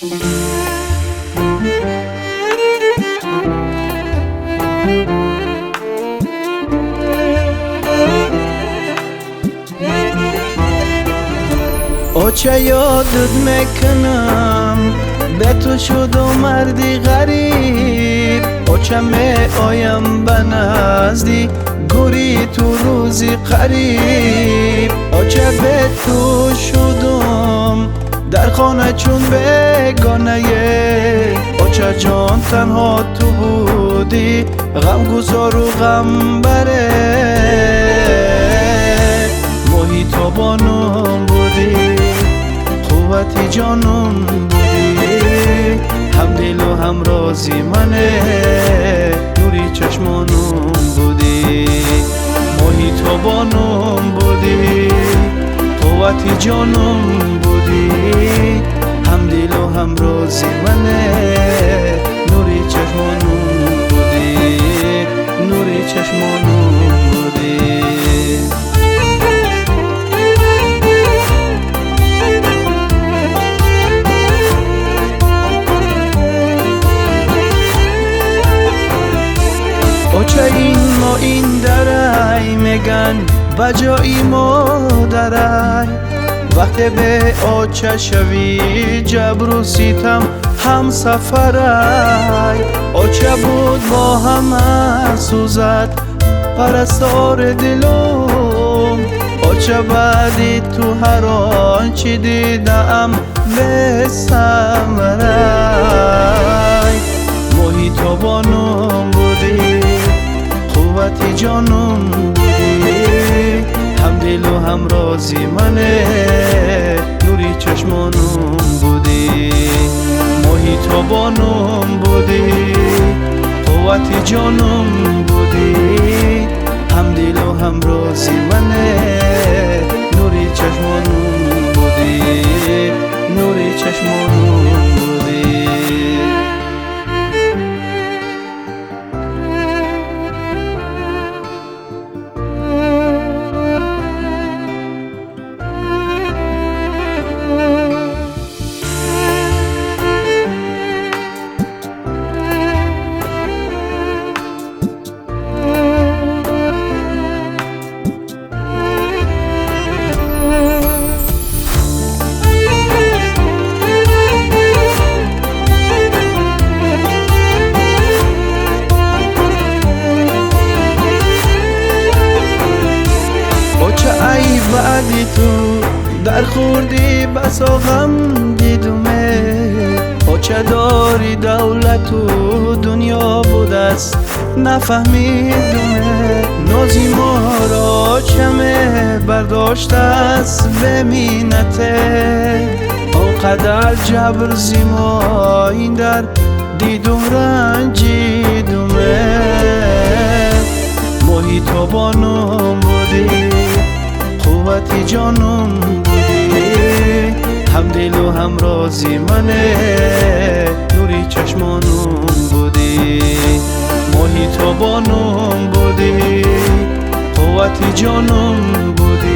چه یادت میکنم به تو شد و مردی غریب چه می آیم به نزدی گوری تو روزی قریب چه به تو شدم در خانه چون بگانه چه جان تنها تو بودی غم گذار و غم بره محیط و بانم بودی قوتی جانم بودی هم دل و هم رازی منه نوری چشمانم بودی محیط و بانم بودی قوتی جانم بودی هم دل و هم رازی منه نوری چشمانم بودی نوری چشمانم بودی چه این ما این درای میگن بجایی ما درای وقتی به آچه شوی جبر و سیتم هم سفرای آچه بود با هم سوزد پرستار دلم آچه بعدی تو هر آنچه دیدم به سمرای محیط و بانم بودی قوتی جانم بودی هم دل و هم رازی منه نوری چشمانم بودی محیط و بانم بودی قوتی جانم بودی هم دل و هم رازی منه نوری چشمانم بودی نوری چشمانم بودی بعدی تو در خوردی بس و غم دیدومه چه داری دولت و دنیا بود است نفهمیدومه نازی ما را چمه برداشت است به مینته آنقدر جبر زیما این در دیدم رنجیدومه محیط و بانم بودی قوتی جانم بودی هم دل و هم رازی منه نوری چشمانم بودی محیط و بانم بودی قوتی جانم بودی